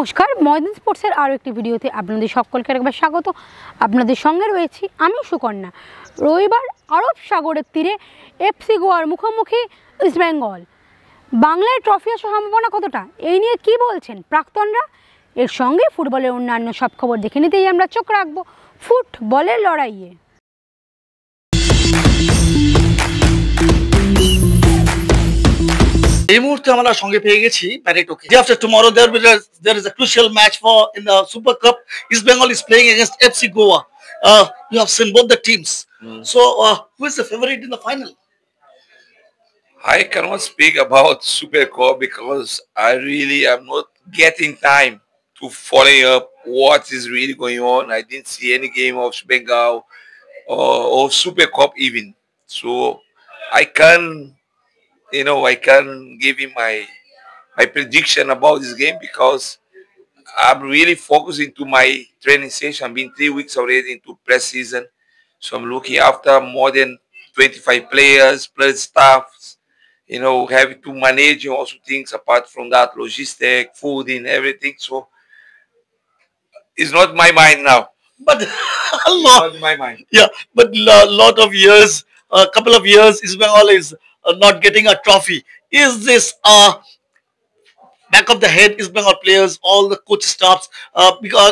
নমস্কার, ময়দান স্পোর্টসের আরও একটি ভিডিওতে আপনাদের সকলকে একবার স্বাগত। আপনাদের সঙ্গে রয়েছি আমি সুকন্যা। রবিবার আরব সাগরের তীরে এফসি গোয়ার মুখোমুখি ইস্টবেঙ্গল। বাংলায় ট্রফি আসার সম্ভাবনা কতটা, এই নিয়ে কী বলছেন প্রাক্তনরা? এর সঙ্গে ফুটবলের অন্যান্য সব খবর দেখে নিতেই আমরা চোখ রাখবো ফুটবলের লড়াইয়ে। এই মুহূর্তে আমরা সঙ্গে পেয়ে গেছি প্যারেটোকে। After tomorrow there is a crucial match for in the Super Cup. East Bengal is playing against FC Goa. You have seen both the teams. So who is the favorite in the final? I cannot speak about Super Cup because I really am not getting time to follow up what is really going on. I didn't see any game of Bengal or Super Cup even. So I can give you my prediction about this game because I'm really focusing to my training session. I've been 3 weeks already into pre-season. So I'm looking after more than 25 players plus staffs, having to manage also things apart from that, logistic, food and everything. So it's not my mind now. But a lot, Not my mind. yeah, but lot of years, a couple of years, East Bengal is not getting a trophy. Is this back of the head East Bengal players, all the coach staffs, because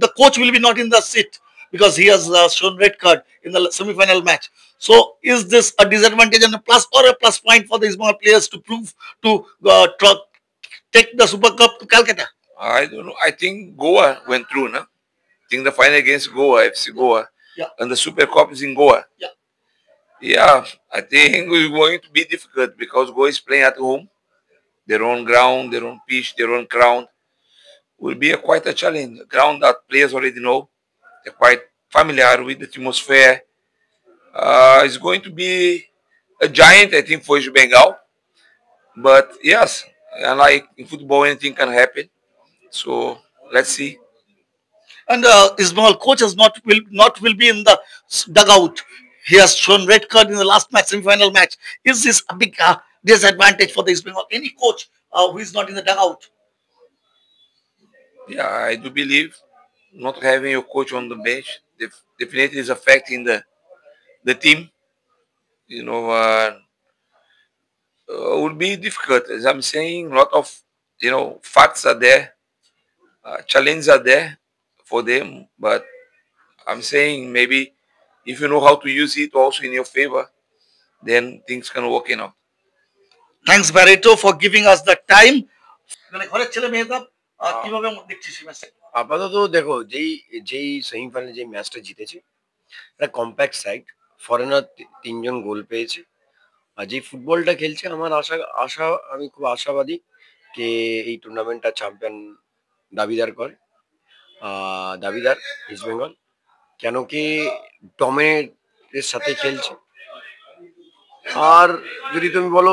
the coach will be not in the seat because he has shown red card in the semi-final match. So is this a disadvantage and a plus or a plus point for the East Bengal players to prove to take the Super Cup to Calcutta? I don't know. I think Goa went through, no? I think the final against Goa, FC Goa. Yeah. And the Super Cup is in Goa. Yeah. Yeah, I think it's going to be difficult because Goa is playing at home. Their own ground, their own pitch, their own ground. Will be quite a challenge. A ground that players already know. They're quite familiar with the atmosphere. It's going to be a giant, I think, for East Bengal. But yes, and like in football, anything can happen. So let's see. And East Bengal coach will be in the dugout. He has shown red card in the last match, semi-final match. Is this a big disadvantage for the East Bengal? Any coach who is not in the dugout? Yeah, I do believe not having your coach on the bench definitely is affecting the team. Would be difficult. As I'm saying, a lot of facts are there, challenges are there for them. But I'm saying maybe if you know how to use it also in your favor, then things can work out. Thanks Barreto for giving us the time. মানে ঘরের ছেলে মেয়েরা কিভাবে দেখছিস এই ম্যাচটা? আপাতত দেখো যেই সেমিফাইনালে যে ম্যাচটা জিতেছে একটা কম্প্যাক্ট সাইড, ফরেনার 3জন গোল পেয়েছে। আর যে ফুটবলটা খেলছে আমার আমি খুব আশাবাদী যে এই টুর্নামেন্টটা চ্যাম্পিয়ন দাবিদার ইস্ট বেঙ্গল। কেন কি ডমিনেটের সাথে খেলছে। আর যদি তুমি বলো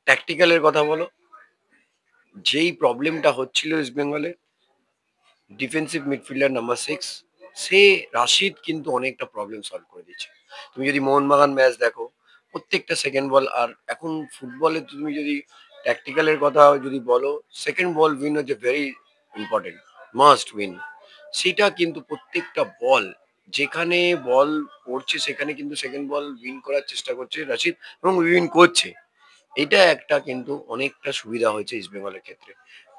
ট্যাকটিক্যালের কথা বলো, যেই প্রবলেমটা হচ্ছিল ইস্ট বেঙ্গলে ডিফেন্সিভ মিডফিল্ডার নাম্বার 6 সে রাশিদ কিন্তু অনেকটা প্রবলেম সলভ করে দিচ্ছে। তুমি যদি মোহনবাগান ম্যাচ দেখো, প্রত্যেকটা সেকেন্ড বল, আর এখন ফুটবলে তুমি যদি ট্যাকটিক্যালের কথা যদি বলো, সেকেন্ড বল উইন হচ্ছে ভেরি ইম্পর্টেন্ট, মাস্ট উইন। সেটা কিন্তু প্রত্যেকটা বল যেখানে বল পড়ছে সেখানে কিন্তু সেকেন্ড বল উইন করার চেষ্টা করছে রাশিদ এবং উইন করছে। এটা একটা কিন্তু অনেকটা সুবিধা হয়েছে ইস্ট বেঙ্গলের ক্ষেত্রে।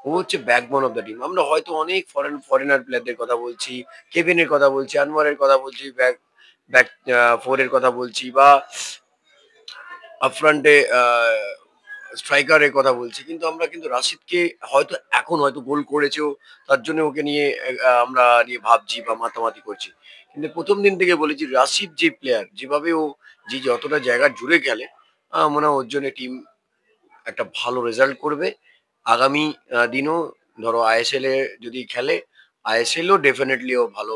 ও হচ্ছে ব্যাকবোন অফ দ্য টিম। আমরা হয়তো অনেক ফরেনার প্লেয়ারদের কথা বলছি, কেভিনের কথা বলছি, আনোয়ারের কথা বলছি, ব্যাক ফোরের কথা বলছি, বা আপফ্রন্টে স্ট্রাইকারের কথা বলছি, কিন্তু আমরা কিন্তু রাশিদকে হয়তো গোল করেছেও তার জন্য ওকে নিয়ে আমরা নিয়ে ভাবছি বা মাতামাতি করছি। কিন্তু প্রথম দিন থেকে বলেছি রাশিদ যে প্লেয়ার, যেভাবে ও যতটা জায়গা জুড়ে খেলে, মনে হয় ওর জন্য টিম একটা ভালো রেজাল্ট করবে। আগামী দিনও ধরো আইএসএল এ যদি খেলে, আইএসএলও ডেফিনেটলি ও ভালো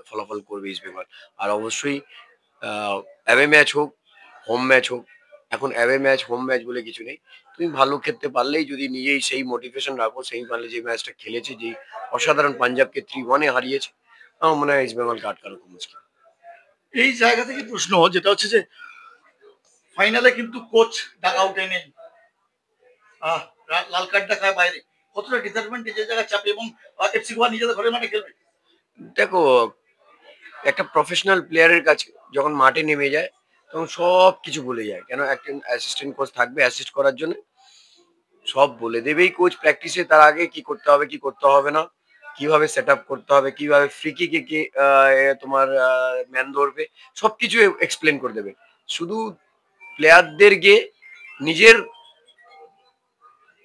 ফলাফল করবে ইস্ট বেঙ্গল। আর অবশ্যই অ্যাওয়ে ম্যাচ হোক, হোম ম্যাচ হোক, এখন অ্যাওয়ে ম্যাচ হোম ম্যাচ বলে কিছু নেই। তুমি ভালো খেলতে পারলেই, যদি নিজেই সেই মোটিভেশন রাখো, সেমিফাইনালে যে ম্যাচটা খেলেছে, যে অসাধারণ পাঞ্জাবকে 3-1 হারিয়েছে, আমার মনে হয় ইস্ট বেঙ্গলকে আটকানো খুব মুশকিল। এই জায়গা থেকে প্রশ্ন যেটা হচ্ছে যে ফাইনালে কিন্তু কোচ ডাগ আউটে নেই, লাল কার্ড দেখায় বাইরে। কতটা ডিসঅ্যাডভান্টেজ এই জায়গায় চাপে, এবং এফসি গোয়া নিজেদের ঘরের মাঠে খেলবে? দেখো, একটা প্রফেশনাল প্লেয়ারের কাছে যখন মাঠে নেমে যায় তখন সব কিছু বলে যায়। কেন, একটা অ্যাসিস্ট্যান্ট কোচ থাকবে অ্যাসিস্ট করার জন্য, সব বলে দেবেই কোচ প্র্যাকটিসে তার আগে কি করতে হবে কি করতে হবে না, কিভাবে সেট আপ করতে হবে, কিভাবে ফ্রি কিকে কে তোমার ম্যান ধরবে, সবকিছু এক্সপ্লেন করে দেবে। শুধু প্লেয়ারদেরকে নিজের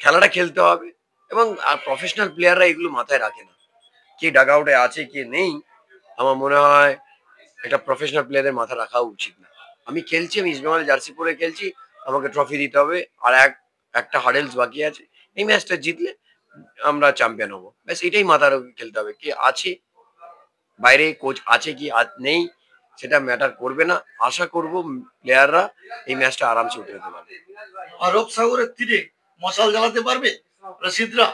খেলাটা খেলতে হবে, এবং প্রফেশনাল প্লেয়াররা এগুলো মাথায় রাখে না, কে ডাগ আউটে আছে কে নেই। আমার মনে হয় এটা প্রফেশনাল প্লেয়ারদের মাথা রাখা উচিত না। আমি খেলছি, আমি ইস্ট বেঙ্গল জার্সি পরে খেলছি, আমাকে ট্রফি দিতে হবে, আর একটা হার্ডেলস বাকি আছে, এই ম্যাচটা জিতলে আমরা চ্যাম্পিয়ন হবো, ব্যাস এটাই মাথার খেলতে হবে। কে আছে বাইরে, কোচ আছে কি নেই, সেটা ম্যাটার করবে না। আশা করব প্লেয়াররা এই ম্যাচটা আরামসে উঠে যেতে পারবে। আরব সাগরের তীরে মশাল জ্বালাতে পারবে রশিদরা?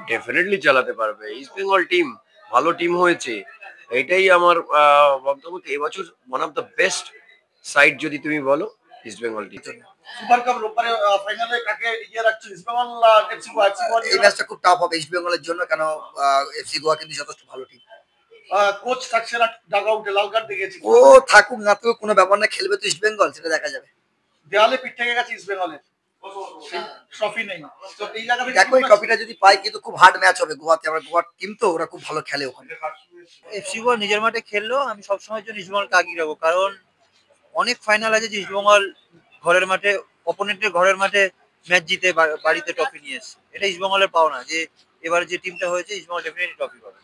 ডেফিনেটলি চালাতে পারবে। ইস্ট বেঙ্গল টিম ভালো টিম হয়েছে, এটাই আমার বক্তব্য। এবছর one of the best side যদি তুমি বলো East Bengal team. Super cup রোববারে ফাইনালে কাকে এগিয়ে রাখছো, ইস্ট বেঙ্গল না এফসি গোয়া? এই ম্যাচটা খুব টাফ হবে ইস্ট বেঙ্গলের জন্য, কেন এফসি গোয়া কিন্তু যথেষ্ট ভালো টিম। কোচ থাকছে না ডাগ আউটে, লাল কার্ড দেখেছি। ও থাকুক না থাকুক কোনো ব্যাপার না, খেলবে তো ইস্ট বেঙ্গল, সেটা দেখা যাবে। দেয়ালে পিঠ থেকে গেছে ইস্ট বেঙ্গলের, ট্রফি নেই। তো এই জায়গা থেকে দেখো এই ট্রফিটা যদি পাই কিন্তু খুব হার্ড ম্যাচ হবে গোয়াতে। আমরা গোয়ার টিম তো, ওরা খুব ভালো খেলে ওখানে। এফসি গোয়া নিজের মাঠে খেললেও আমি সবসময়ের জন্য ইস্টবেঙ্গলকে আগিয়ে রাখবো, কারণ অনেক ফাইনাল আছে যে ইস্টবেঙ্গল ঘরের মাঠে অপোনেন্টের ঘরের মাঠে ম্যাচ জিতে বাড়িতে ট্রফি নিয়ে এসছে। এটা ইস্টবেঙ্গলের পাওনা যে এবার যে টিমটা হয়েছে ইস্টবেঙ্গল ডেফিনেটলি ট্রফি পাবে।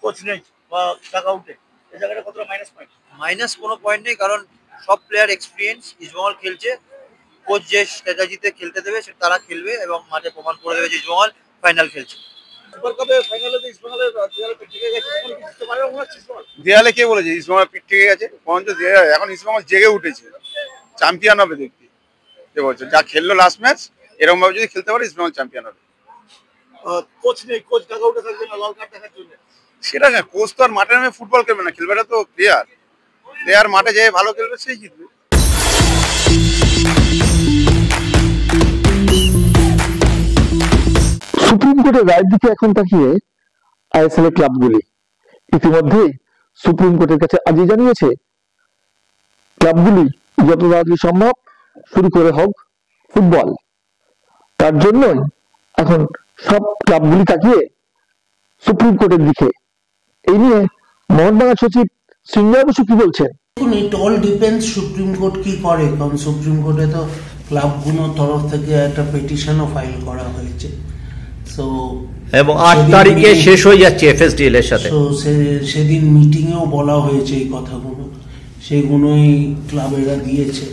কোচ নেই বা ডাগ আউটে, এই জায়গাটা কতটা মাইনাস পয়েন্ট? মাইনাস কোনো পয়েন্ট নেই, কারণ সব প্লেয়ার এক্সপিরিয়েন্স। ইস্টবেঙ্গল খেলছে, কোচ যে স্ট্র্যাটেজিতে খেলতে দেবে তারা খেলবে এবং মাঠে প্রমাণ করে দেবে যে ইস্টবেঙ্গল ফাইনাল খেলছে। সুপার কাপে ফাইনালে ইস্ট বেঙ্গলের দেয়ালে পিঠ থেকে গেছে, জিততে পারে মনে হচ্ছে ইস্ট বেঙ্গল? দেয়ালে কে বলেছে ইস্ট বেঙ্গল পিঠ থেকে গেছে? বরঞ্চ এখন ইস্ট বেঙ্গল জেগে উঠেছে, চ্যাম্পিয়ন হবে দেখতে এবছর। যা খেললো লাস্ট ম্যাচ, এরকম ভাবে যদি খেলতে পারে ইস্ট বেঙ্গল চ্যাম্পিয়ন হবে। কোচ নেই, কোচ ডাগ আউটে থাকবে না লাল কার্ড দেখার জন্য। সেটা না, কোচ তো আর মাঠে নামে ফুটবল খেলবে না, খেলবে তো প্লেয়ার। প্লেয়ার মাঠে যেয়ে ভালো খেলবে সেই জিতবে। সুপ্রিম কোর্টের রায়ের দিকে এখন তাকিয়ে আইএসএল এর ক্লাবগুলি ইতিমধ্যে সুপ্রিম কোর্টের কাছে আর্জি জানিয়েছে ক্লাবগুলি যত তাড়াতাড়ি সম্ভব শুরু করে হোক ফুটবল। তার জন্যই এখন সব ক্লাবগুলি তাকিয়ে সুপ্রিম কোর্টের দিকে। এই নিয়ে মোহনবাগান সচিব সিঞ্জয় বসু কি বলছেন? It all depends supreme court কি করে, কারণ সুপ্রিম কোর্টে তো ক্লাবগুলোর তরফ থেকে একটা পিটিশনও ফাইল করা হয়েছে। সো এবং 8 তারিখে শেষ হয়ে যাচ্ছে এফএসডিএল এর সাথে। তো সেদিন মিটিংয়েও বলা হয়েছে এই কথাগুলো, সেগুলোই ক্লাবেরা দিয়েছে।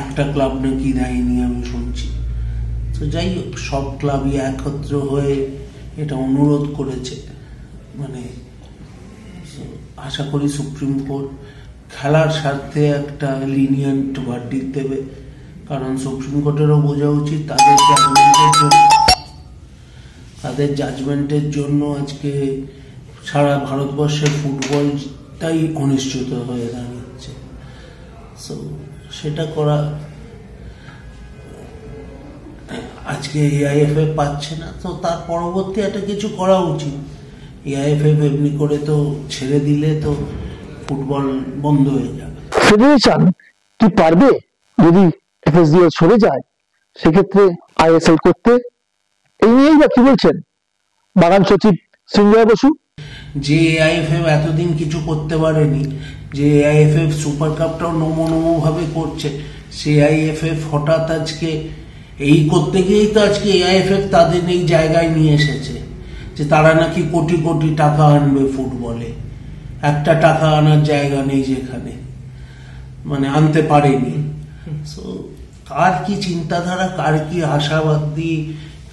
একটা ক্লাব নাকি দেয়নি আমি শুনছি। তো যাই হোক, সব ক্লাবই একত্র হয়ে এটা অনুরোধ করেছে। মানে আশা করি সুপ্রিম কোর্ট খেলার স্বার্থে একটা লিনিয়েন্ট ভার্ডিক্ট দেবে, কারণ সুপ্রিম কোর্টেরও বোঝা উচিত তাদের জাজমেন্টের জন্য আজকে সারা ভারতবর্ষের ফুটবলটাই অনিশ্চিত হয়ে দাঁড়িয়েছে। সো সেটা করা আজকে এআইএফএ পাচ্ছে না, তো তার পরবর্তী একটা কিছু করা উচিত। এআইএফএফ এমনি করে তো ছেড়ে দিলে তো ফুটবল বন্ধ হয়ে যাবে। ফেডারেশন কি পারবে যদি এফএসডিএল সরে যায় সেক্ষেত্রে আইএসএল করতে? এই নিয়েই বা কি বলছেন বাগান সচিব সিঞ্জয় বসু? যে এআইএফএফ এতদিন কিছু করতে পারেনি, যে এআইএফএফ সুপার কাপটাও নমো ভাবে করছে, সে এআইএফএফ হঠাৎ আজকে এই করতে গিয়েই তো আজকে এআইএফএফ তাদের এই জায়গায় নিয়ে এসেছে যে তারা নাকি কোটি কোটি টাকা আনবে ফুটবলে। একটা টাকা আনার জায়গা নেই যেখানে, মানে আনতে পারেনি। সো কার কি চিন্তাধারা, কার কি আশাবাদী,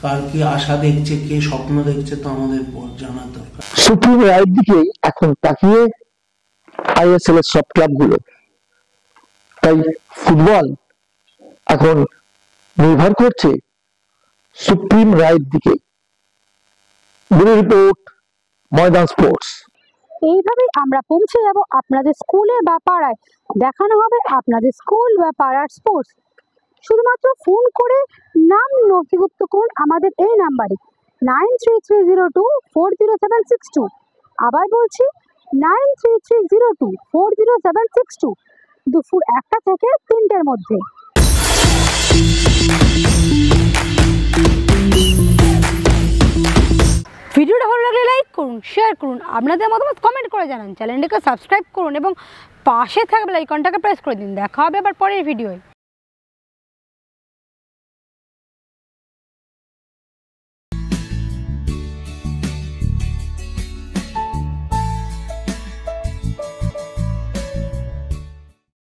কার কি আশা দেখছে, কে স্বপ্ন দেখছে, তো আমাদের জানার দরকার। সুপ্রিম রায়ের দিকে এখন তাকিয়ে আইএসএল এর সব ক্লাবগুলো, তাই ফুটবল এখন নির্ভর করছে সুপ্রিম রায়ের দিকে। ব্যুরো রিপোর্ট, ময়দান স্পোর্টস। এইভাবেই আমরা পৌঁছে যাব আপনাদের স্কুলে বা পাড়ায়। দেখানো হবে আপনাদের স্কুল বা পাড়ার স্পোর্টস। শুধুমাত্র ফোন করে নাম নথিভুক্ত করুন আমাদের এই নাম্বারে 9330240762। আবার বলছি 9330240762, দুপুর 1টা থেকে 3টের মধ্যে। ভিডিওটা ভালো লাগলে লাইক করুন, শেয়ার করুন, আপনাদের মতামত কমেন্ট করে জানান, চ্যানেলটিকে সাবস্ক্রাইব করুন এবং পাশে থাকা বেল আইকনটাকে প্রেস করে দিন। দেখা হবে আবার পরের ভিডিওয়।